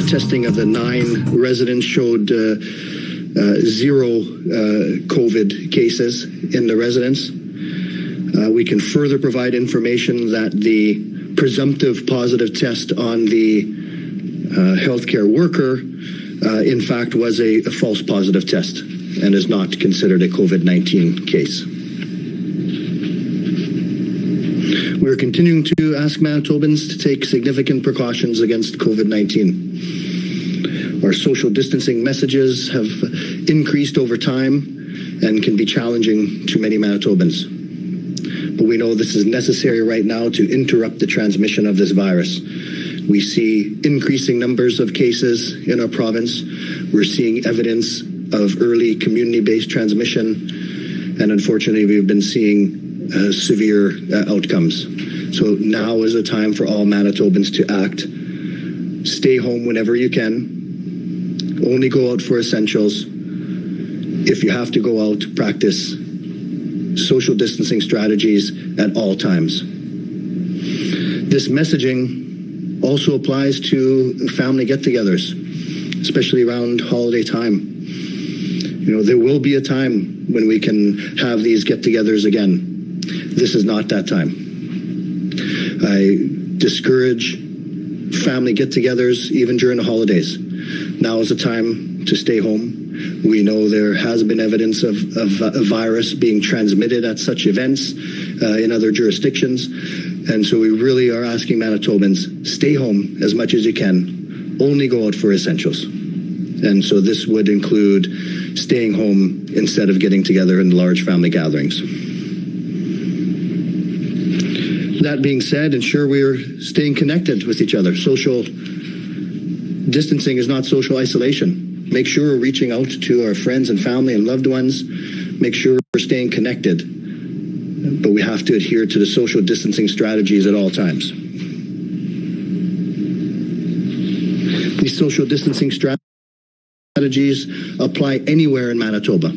testing of the 9 residents showed 0 COVID cases in the residence. We can further provide information that the presumptive positive test on the healthcare worker, in fact, was a false positive test and is not considered a COVID-19 case. We are continuing to ask Manitobans to take significant precautions against COVID-19. Our social distancing messages have increased over time and can be challenging to many Manitobans. But we know this is necessary right now to interrupt the transmission of this virus. We see increasing numbers of cases in our province. We're seeing evidence of early community-based transmission, and unfortunately we've been seeing severe outcomes. So now is a time for all Manitobans to act. Stay home whenever you can. Only go out for essentials. If you have to go out, practice social distancing strategies at all times. This messaging also applies to family get-togethers, especially around holiday time. You know, there will be a time when we can have these get-togethers again. This is not that time. I discourage family get-togethers even during the holidays. Now is the time to stay home. We know there has been evidence of a virus being transmitted at such events in other jurisdictions. And so we really are asking Manitobans, stay home as much as you can. Only go out for essentials. And so this would include staying home instead of getting together in large family gatherings. That being said, ensure we are staying connected with each other. Social distancing is not social isolation. Make sure we're reaching out to our friends and family and loved ones. Make sure we're staying connected. But we have to adhere to the social distancing strategies at all times. These social distancing strategies apply anywhere in Manitoba.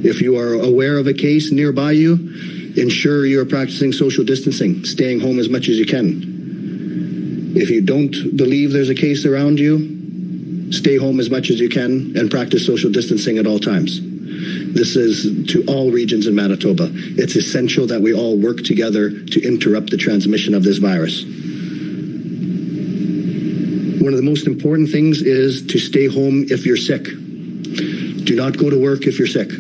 If you are aware of a case nearby you, ensure you are practicing social distancing, staying home as much as you can. If you don't believe there's a case around you, stay home as much as you can and practice social distancing at all times. This is to all regions in Manitoba. It's essential that we all work together to interrupt the transmission of this virus. One of the most important things is to stay home if you're sick. Do not go to work if you're sick.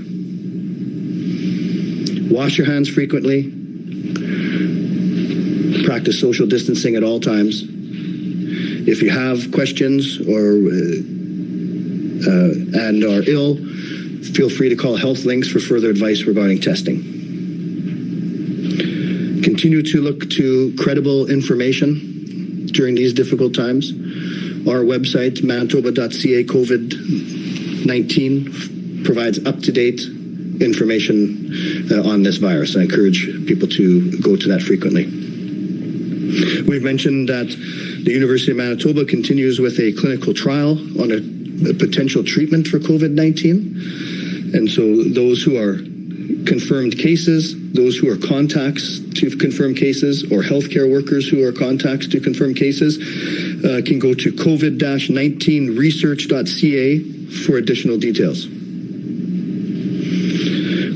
Wash your hands frequently. Practice social distancing at all times. If you have questions and are ill, feel free to call Health Links for further advice regarding testing. Continue to look to credible information during these difficult times. Our website, manitoba.ca COVID-19, provides up-to-date information on this virus. I encourage people to go to that frequently. We've mentioned that the University of Manitoba continues with a clinical trial on a potential treatment for COVID-19. And so those who are confirmed cases, those who are contacts to confirmed cases, or healthcare workers who are contacts to confirmed cases, can go to covid-19research.ca for additional details.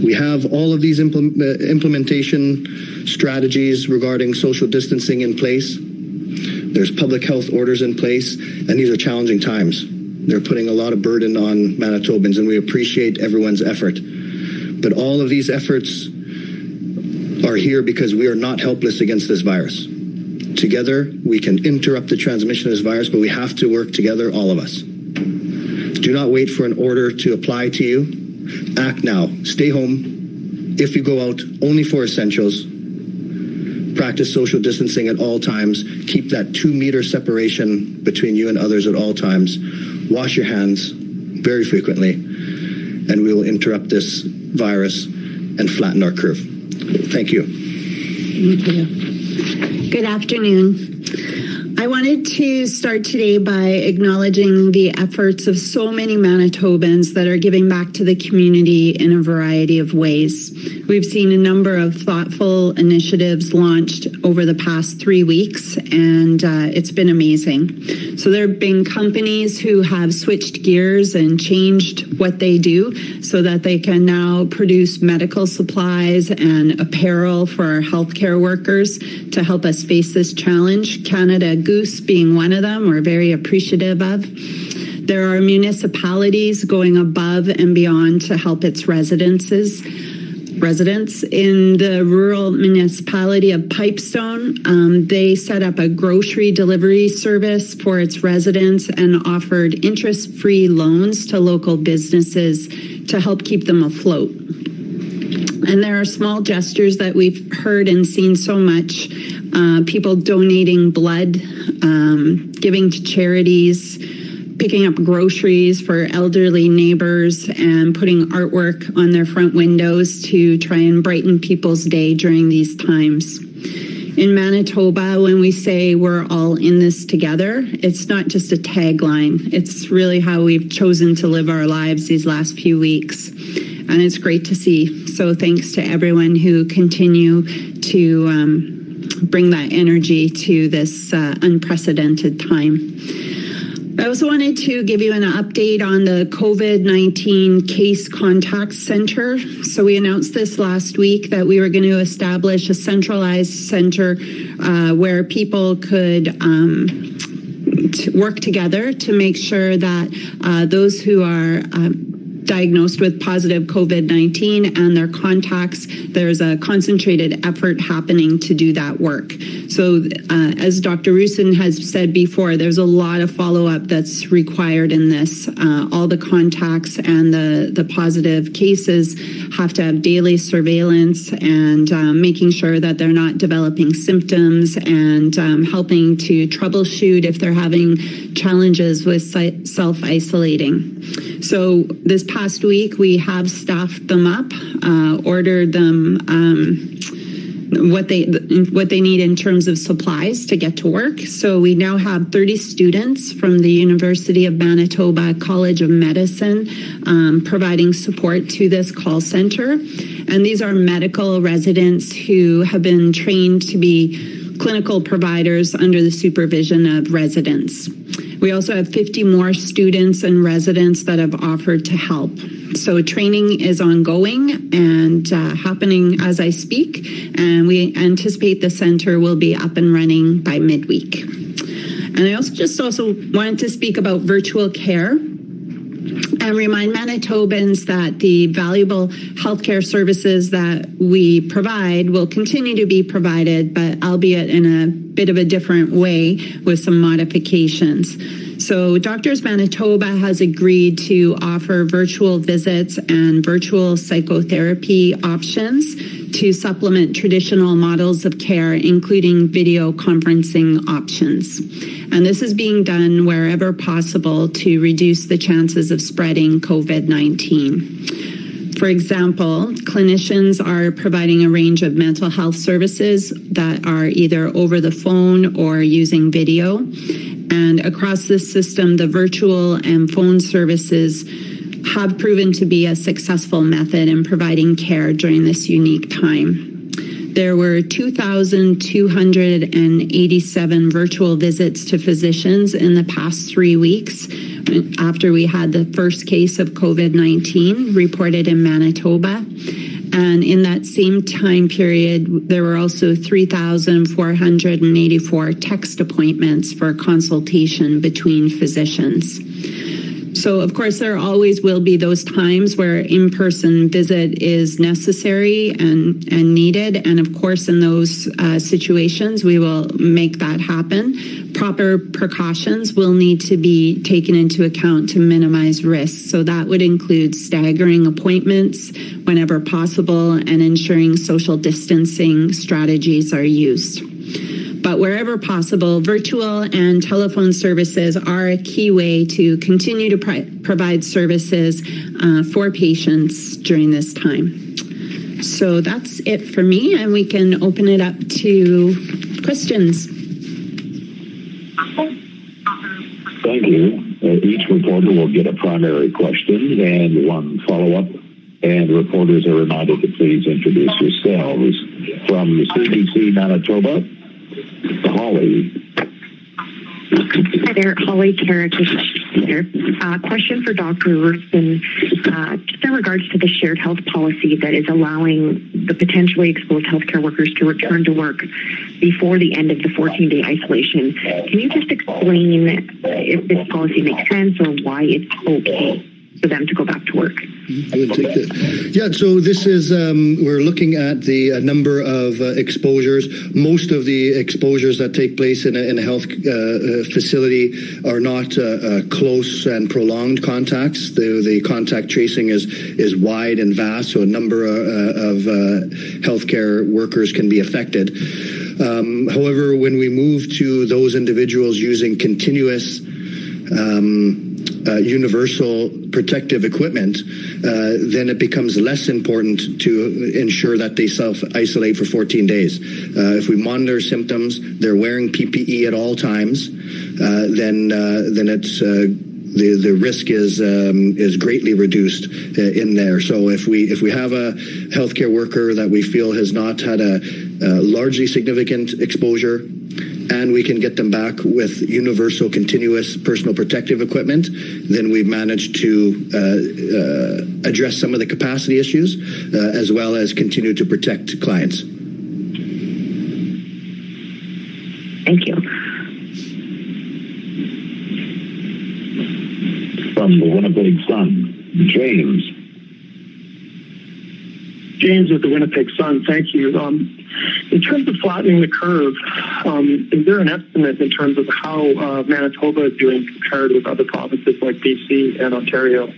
We have all of these implementation strategies regarding social distancing in place. There's public health orders in place, and these are challenging times. They're putting a lot of burden on Manitobans, and we appreciate everyone's effort. But all of these efforts are here because we are not helpless against this virus. Together, we can interrupt the transmission of this virus, but we have to work together, all of us. Do not wait for an order to apply to you. Act now. Stay home. If you go out, only for essentials. Practice social distancing at all times. Keep that 2-meter separation between you and others at all times. Wash your hands very frequently, and we will interrupt this virus and flatten our curve. Thank you. Thank you. Good afternoon. I wanted to start today by acknowledging the efforts of so many Manitobans that are giving back to the community in a variety of ways. We've seen a number of thoughtful initiatives launched over the past 3 weeks, and it's been amazing. So there have been companies who have switched gears and changed what they do so that they can now produce medical supplies and apparel for our healthcare workers to help us face this challenge. Canada Goose being one of them, we're very appreciative of. There are municipalities going above and beyond to help its residents. In the rural municipality of Pipestone, they set up a grocery delivery service for its residents and offered interest-free loans to local businesses to help keep them afloat. And there are small gestures that we've heard and seen so much. People donating blood, giving to charities, picking up groceries for elderly neighbors, and putting artwork on their front windows to try and brighten people's day during these times. In Manitoba, when we say we're all in this together, it's not just a tagline. It's really how we've chosen to live our lives these last few weeks. And it's great to see. So thanks to everyone who continue to bring that energy to this unprecedented time. I also wanted to give you an update on the COVID-19 Case Contact Center. So we announced this last week that we were going to establish a centralized center where people could work together to make sure that those who are diagnosed with positive COVID-19 and their contacts, there's a concentrated effort happening to do that work. So as Dr. Rusin has said before, there's a lot of follow-up that's required in this. All the contacts and the positive cases have to have daily surveillance and making sure that they're not developing symptoms and helping to troubleshoot if they're having challenges with self-isolating. So this past week, we have staffed them up, ordered them what they need in terms of supplies to get to work. So we now have 30 students from the University of Manitoba College of Medicine providing support to this call center. And these are medical residents who have been trained to be clinical providers under the supervision of residents. We also have 50 more students and residents that have offered to help. So training is ongoing and happening as I speak, and we anticipate the center will be up and running by midweek. And I also wanted to speak about virtual care and remind Manitobans that the valuable healthcare services that we provide will continue to be provided, but albeit in a bit of a different way with some modifications. So Doctors Manitoba has agreed to offer virtual visits and virtual psychotherapy options to supplement traditional models of care, including video conferencing options. And this is being done wherever possible to reduce the chances of spreading COVID-19. For example, clinicians are providing a range of mental health services that are either over the phone or using video. And across this system, the virtual and phone services have proven to be a successful method in providing care during this unique time. There were 2,287 virtual visits to physicians in the past 3 weeks after we had the first case of COVID-19 reported in Manitoba. And in that same time period, there were also 3,484 text appointments for consultation between physicians. So, of course, there always will be those times where in-person visit is necessary and needed. And, of course, in those situations, we will make that happen. Proper precautions will need to be taken into account to minimize risks. So that would include staggering appointments whenever possible and ensuring social distancing strategies are used. But wherever possible, virtual and telephone services are a key way to continue to provide services for patients during this time. So that's it for me, and we can open it up to questions. Thank you. Each reporter will get a primary question and one follow-up. And reporters are reminded to please introduce yourselves. From the CDC Manitoba, Holly. Hi there, Holly Carrick here. Question for Dr. Rurston. Just in regards to the shared health policy that is allowing the potentially exposed healthcare workers to return to work before the end of the 14-day isolation. Can you just explain if this policy makes sense or why it's okay for them to go back to work? Yeah, so this is, we're looking at the number of exposures. Most of the exposures that take place in a health facility are not close and prolonged contacts. The contact tracing is wide and vast, so a number of healthcare workers can be affected. However, when we move to those individuals using continuous universal protective equipment, then it becomes less important to ensure that they self-isolate for 14 days. If we monitor symptoms, they're wearing PPE at all times, then it's the risk is greatly reduced in there. So if we have a healthcare worker that we feel has not had a largely significant exposure, and we can get them back with universal continuous personal protective equipment, then we've managed to address some of the capacity issues as well as continue to protect clients. Thank you. From the Winnipeg Sun, James. James with the Winnipeg Sun, thank you. In terms of flattening the curve, is there an estimate in terms of how Manitoba is doing compared with other provinces like BC and Ontario?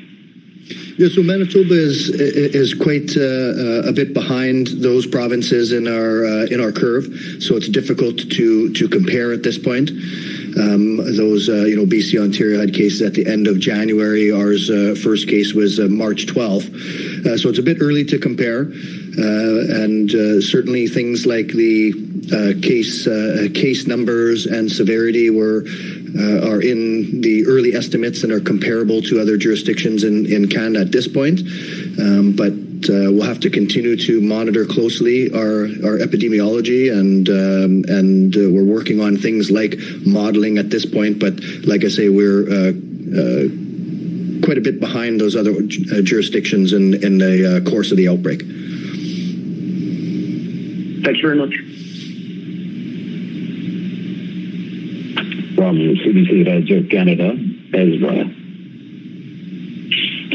Yeah, so Manitoba is quite a bit behind those provinces in our curve, so it's difficult to compare at this point. Those BC, Ontario had cases at the end of January. Ours first case was March 12th, so it's a bit early to compare. And certainly things like the case numbers and severity are in the early estimates and are comparable to other jurisdictions in Canada at this point. But we'll have to continue to monitor closely our epidemiology, and we're working on things like modeling at this point. But like I say, we're quite a bit behind those other jurisdictions in the course of the outbreak. Thank you very much. From CDC Radio Canada, Ezra.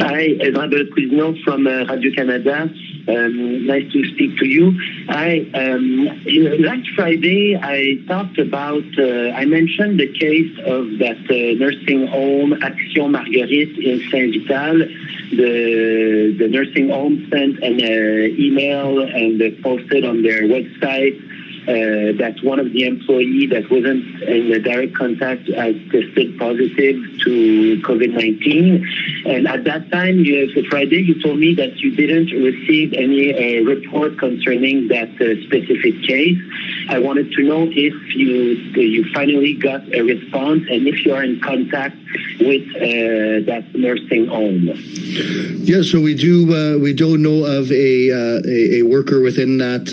Hi, Ezra Beltrino from Radio Canada. Nice to speak to you. Last Friday, I talked about, I mentioned the case of that nursing home, Action Marguerite in Saint-Vital. The nursing home sent an email and posted on their website that one of the employees that wasn't in the direct contact has tested positive to COVID-19. And at that time, Friday, you told me that you didn't receive any report concerning that specific case. I wanted to know if you finally got a response and if you are in contact with that nursing home. Yeah, so we don't know of a worker within that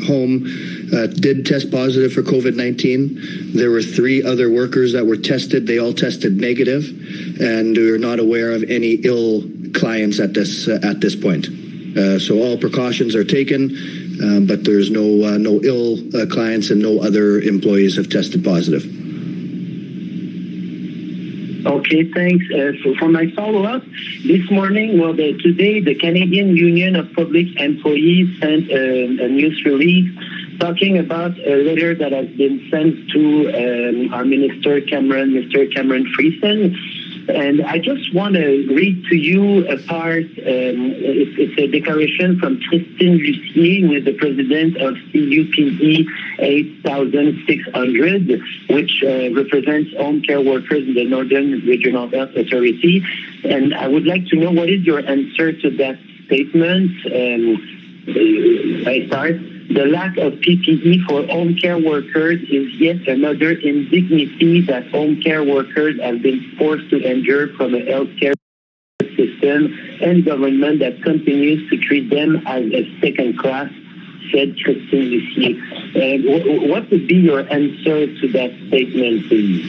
home did test positive for COVID-19. There were 3 other workers that were tested. They all tested negative, and we're not aware of any ill clients at this point. So all precautions are taken, but there's no ill clients, and no other employees have tested positive. Okay, thanks. So for my follow-up, this morning, today, the Canadian Union of Public Employees sent a news release talking about a letter that has been sent to our Mr. Cameron Friesen. And I just want to read to you a part. It's a declaration from Christine Lucier, who is the president of CUPE 8600, which represents home care workers in the Northern Regional Health Authority. And I would like to know, what is your answer to that statement? I start. The lack of PPE for home care workers is yet another indignity that home care workers have been forced to endure from a healthcare system and government that continues to treat them as a second class, said Christine Lucier. What would be your answer to that statement, please?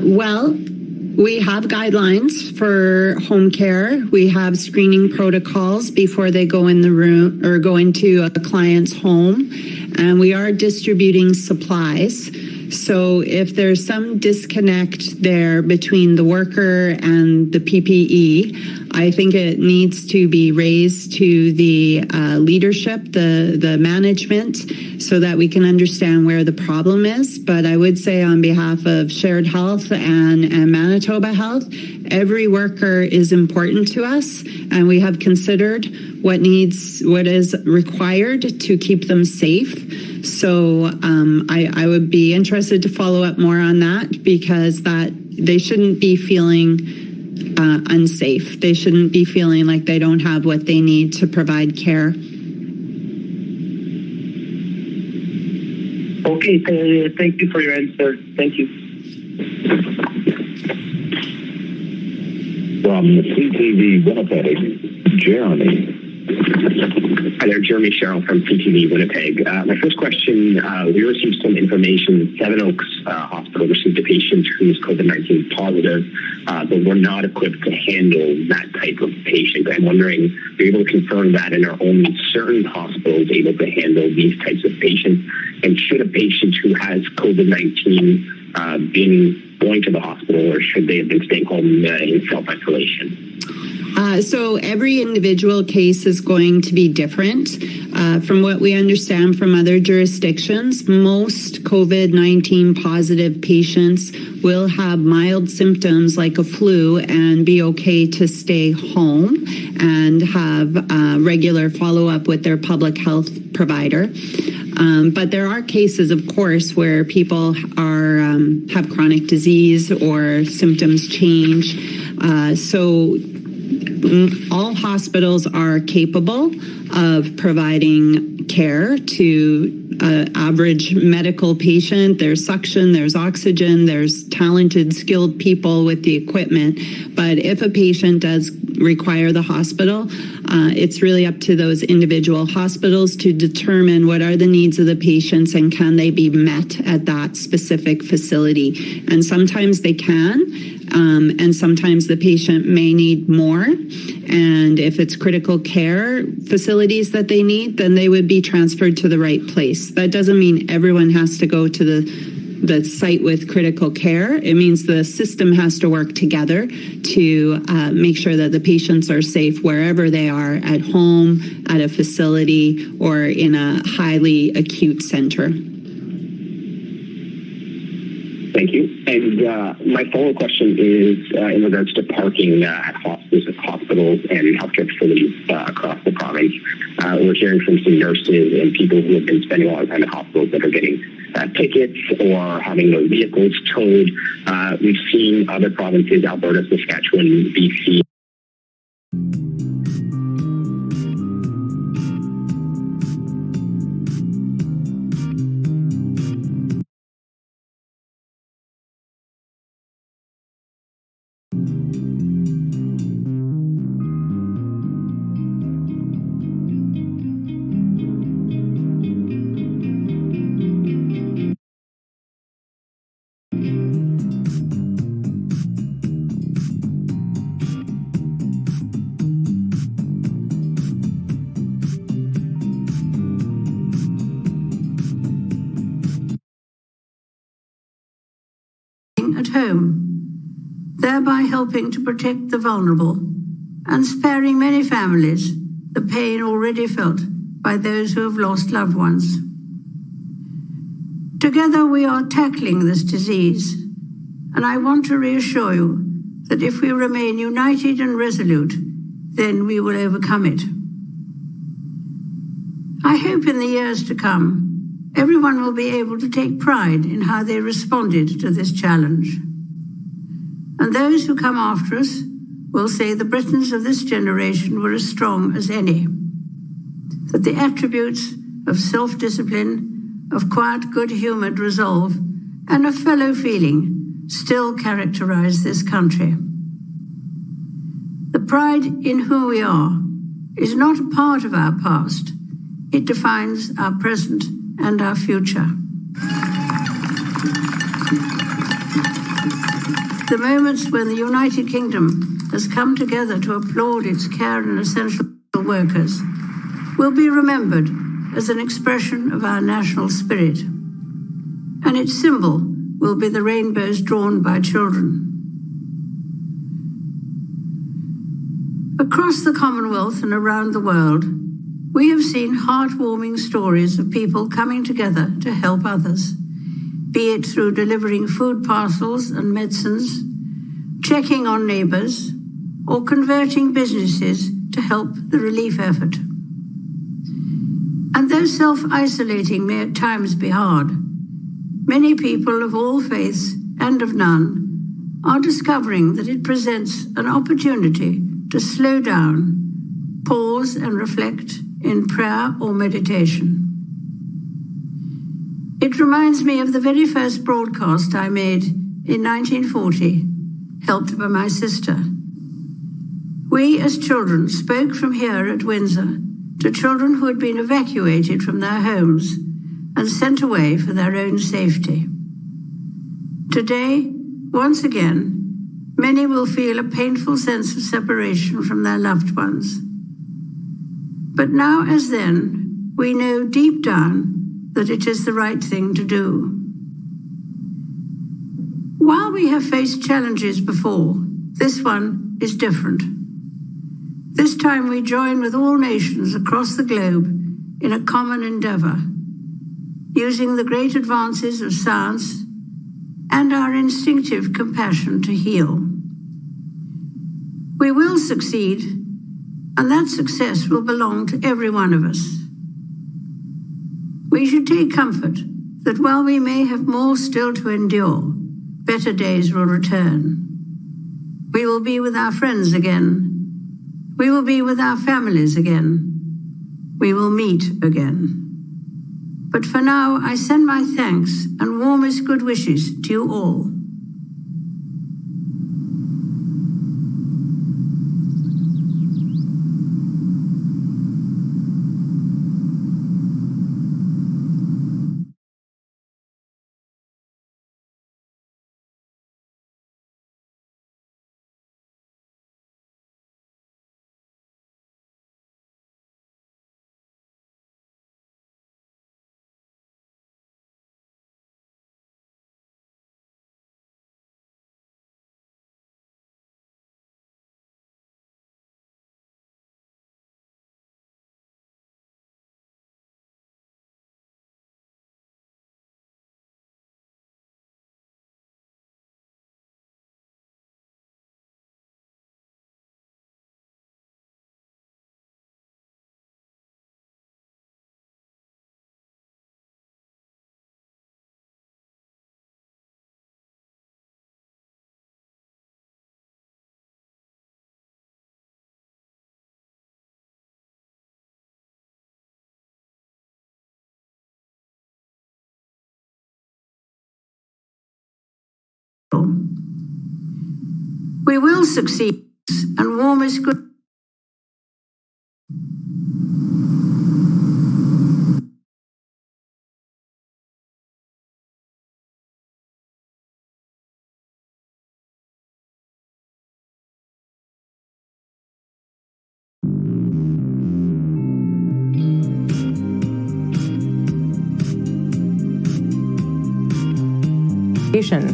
Well, we have guidelines for home care. We have screening protocols before they go in the room or go into a client's home, and we are distributing supplies. So if there's some disconnect there between the worker and the PPE, I think it needs to be raised to the leadership, the management, so that we can understand where the problem is. But I would say on behalf of Shared Health and Manitoba Health, every worker is important to us, and we have considered what is required to keep them safe. So I would be interested to follow up more on that, because they shouldn't be feeling unsafe. They shouldn't be feeling like they don't have what they need to provide care. Okay, thank you for your answer. Thank you. From CTV Winnipeg, Jeremy. Hi there, Jeremy Sherrill from PTV Winnipeg. My first question, we received some information. Seven Oaks Hospital received a patient who's COVID-19 positive, but we're not equipped to handle that type of patient. I'm wondering, are you able to confirm that, and are only certain hospitals able to handle these types of patients? And should a patient who has COVID-19 been going to the hospital, or should they have been staying home in self-isolation? So every individual case is going to be different. From what we understand from other jurisdictions, most COVID-19 positive patients will have mild symptoms like a flu and be okay to stay home and have regular follow-up with their public health provider. But there are cases, of course, where people have chronic disease or symptoms change. So all hospitals are capable of providing care to an average medical patient. There's suction, there's oxygen, there's talented, skilled people with the equipment. But if a patient does require the hospital, it's really up to those individual hospitals to determine what are the needs of the patients and can they be met at that specific facility. And sometimes they can, and sometimes the patient may need more. And if it's critical care facilities that they need, then they would be transferred to the right place. That doesn't mean everyone has to go to the site with critical care. It means the system has to work together to make sure that the patients are safe wherever they are, at home, at a facility, or in a highly acute center. Thank you. And my follow-up question is in regards to parking at hospitals and healthcare facilities across the province. We're hearing from some nurses and people who have been spending a lot of time at hospitals that are getting tickets or having their vehicles towed. We've seen other provinces, Alberta, Saskatchewan, BC, at home, thereby helping to protect the vulnerable and sparing many families the pain already felt by those who have lost loved ones. Together we are tackling this disease, and I want to reassure you that if we remain united and resolute, then we will overcome it. I hope in the years to come, everyone will be able to take pride in how they responded to this challenge. And those who come after us will say the Britons of this generation were as strong as any. that the attributes of self-discipline, of quiet, good-humored resolve, and of fellow feeling still characterize this country. The pride in who we are is not a part of our past. It defines our present and our future. The moments when the United Kingdom has come together to applaud its care and essential workers will be remembered as an expression of our national spirit, and its symbol will be the rainbows drawn by children. Across the Commonwealth and around the world, we have seen heartwarming stories of people coming together to help others, be it through delivering food parcels and medicines, checking on neighbours, or converting businesses to help the relief effort. And though self-isolating may at times be hard, many people of all faiths and of none are discovering that it presents an opportunity to slow down, pause and reflect in prayer or meditation. It reminds me of the very first broadcast I made in 1940, helped by my sister. We as children spoke from here at Windsor to children who had been evacuated from their homes and sent away for their own safety. Today, once again, many will feel a painful sense of separation from their loved ones. But now as then, we know deep down that it is the right thing to do. While we have faced challenges before, this one is different. This time we join with all nations across the globe in a common endeavour, using the great advances of science and our instinctive compassion to heal. We will succeed, and that success will belong to every one of us. We should take comfort that while we may have more still to endure, better days will return. We will be with our friends again. We will be with our families again. We will meet again. But for now, I send my thanks and warmest good wishes to you all. We will succeed, and warmest good.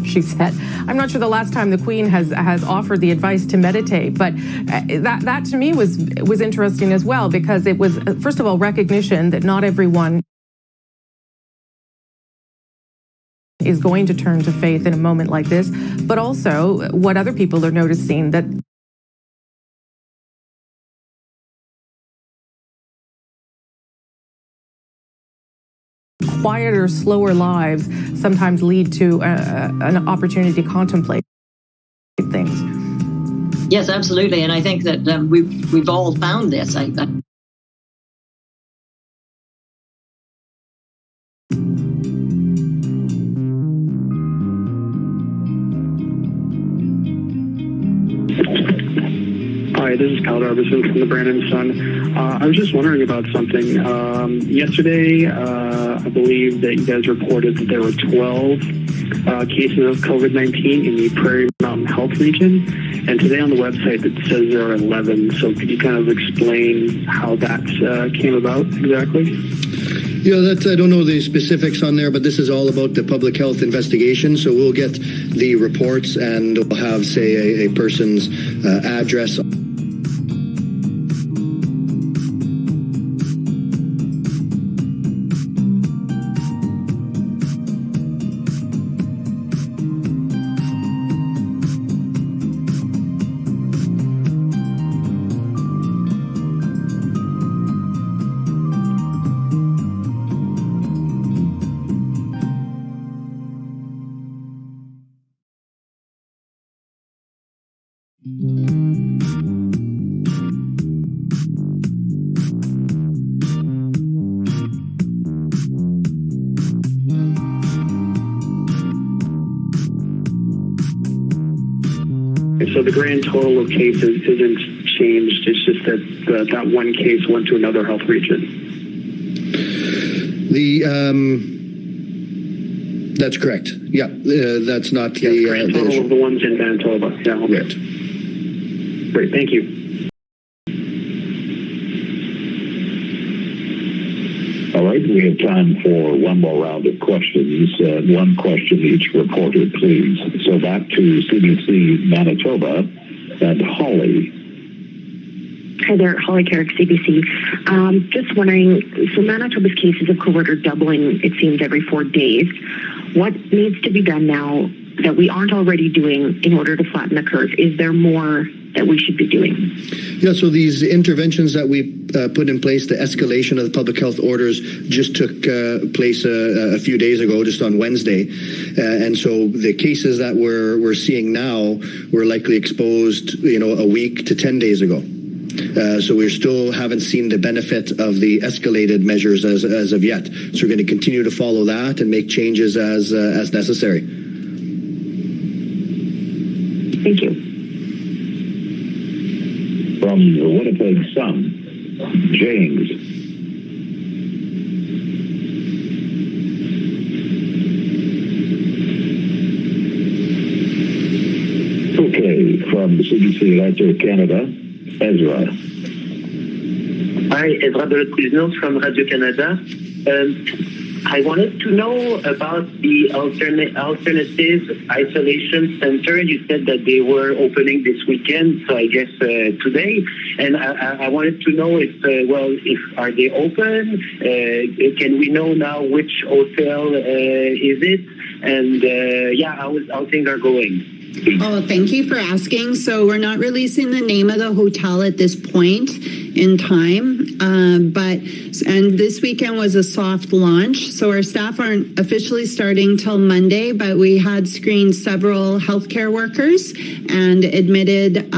She said, I'm not sure the last time the Queen has offered the advice to meditate, but that to me was interesting as well, because it was, first of all, recognition that not everyone is going to turn to faith in a moment like this, but also what other people are noticing, that quieter, slower lives sometimes lead to an opportunity to contemplate things. Yes, absolutely, and I think that we've all found this. Hi, this is Kyle Robertson from the Brandon Sun. I was just wondering about something. Yesterday, I believe that you guys reported that there were 12 cases of COVID-19 in the Prairie Mountain Health Region, and today on the website it says there are 11. So could you kind of explain how that came about exactly? Yeah, I don't know the specifics on there, but this is all about the public health investigation. So we'll get the reports and we'll have, say, a person's address. So the grand total of cases isn't changed. It's just that that one case went to another health region. That's correct. Yeah, that's not the grand total of the ones in Manitoba. Yeah. Okay. Right. Great. Thank you. All right, we have time for one more round of questions. One question each reporter, please. So back to CBC Manitoba and Holly. Hi there, Holly Carrick, CBC. Just wondering, so Manitoba's cases of COVID are doubling, it seems, every 4 days. What needs to be done now that we aren't already doing in order to flatten the curve? Is there more that we should be doing? Yeah, so these interventions that we put in place, the escalation of the public health orders just took place a few days ago, just on Wednesday. And so the cases that we're seeing now were likely exposed, a week to 10 days ago. So we still haven't seen the benefit of the escalated measures as of yet. So we're going to continue to follow that and make changes as necessary. Thank you. From the Winnipeg Sun, James. Okay, from the CBC Radio Canada, Ezra. Hi, Ezra Belot-Quiznos from Radio Canada. I wanted to know about the alternative isolation center. You said that they were opening this weekend, so I guess today. And I wanted to know if are they open? Can we know now which hotel is it? And how things are going? Oh, thank you for asking. So we're not releasing the name of the hotel at this point in time, and this weekend was a soft launch. So our staff aren't officially starting till Monday, but we had screened several healthcare workers and admitted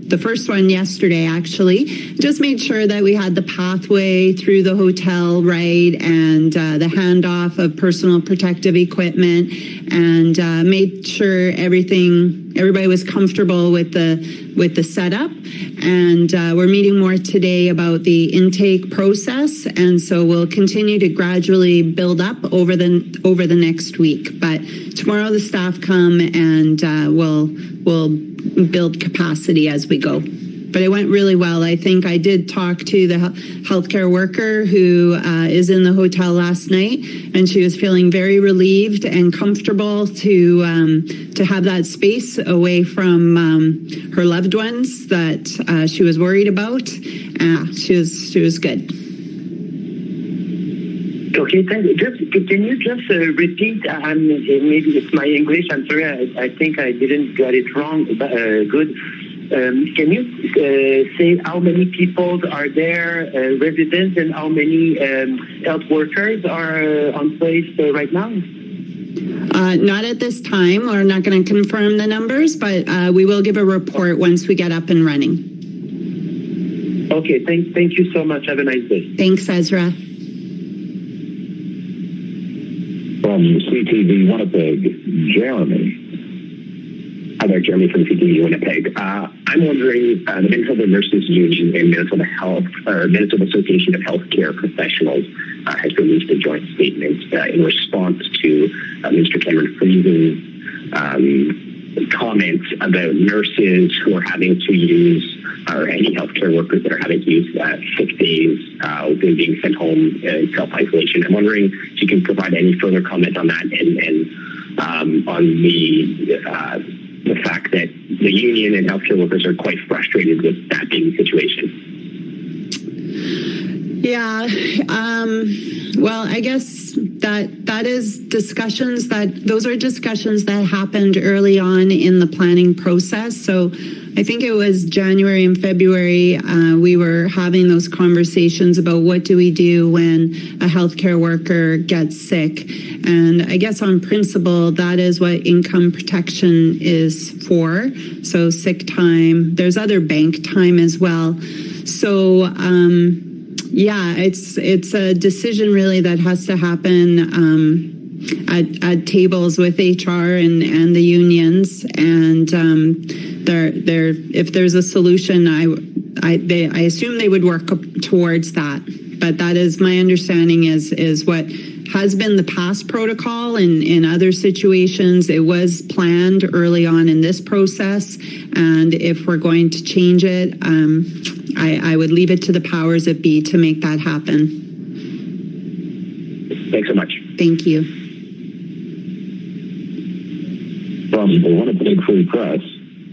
the first one yesterday, actually. Just made sure that we had the pathway through the hotel right, and the handoff of personal protective equipment, and made sure everybody was comfortable with the setup. And we're meeting more today about the intake process, and so we'll continue to gradually build up over the next week. But tomorrow the staff come and we'll build capacity as we go. But it went really well. I think I did talk to the healthcare worker who is in the hotel last night, and she was feeling very relieved and comfortable to have that space away from her loved ones that she was worried about. She was good. Okay, thank you. Can you just repeat? Maybe it's my English. I'm sorry. I think I didn't get it wrong. Good. Can you say how many people are there, residents, and how many health workers are on place right now? Not at this time. We're not going to confirm the numbers, but we will give a report once we get up and running. Okay, thank you so much. Have a nice day. Thanks, Ezra. From CTV Winnipeg, Jeremy. Hi there, Jeremy from CTV Winnipeg. I'm wondering, the Manitoba Nurses Union and Manitoba Manitoba Association of Healthcare Professionals has released a joint statement in response to Mr. Cameron Freese's comments about nurses who are having to use, or any healthcare workers that are having to use sick days when being sent home in self-isolation. I'm wondering if you can provide any further comment on that and on the fact that the union and healthcare workers are quite frustrated with that being the situation. Yeah. Well, I guess that is discussions those are discussions that happened early on in the planning process. So I think it was January and February, we were having those conversations about what do we do when a healthcare worker gets sick. And I guess on principle, that is what income protection is for. So sick time, there's other bank time as well. So, yeah, it's a decision really that has to happen at tables with HR and the unions, and if there's a solution, I assume they would work towards that. But that is my understanding is what has been the past protocol in other situations. It was planned early on in this process, and if we're going to change it, I would leave it to the powers that be to make that happen. Thanks so much. Thank you. From the Winnipeg Free Press,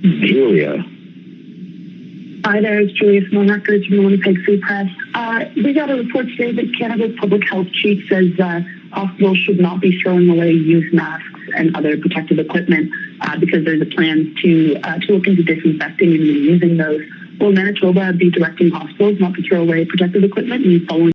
Julia. Hi there, it's Julia from Records from the Winnipeg Free Press. We got a report today that Canada's public health chief says hospitals should not be throwing away used masks and other protective equipment because there's a plan to look into disinfecting and reusing those. Will Manitoba be directing hospitals not to throw away protective equipment and following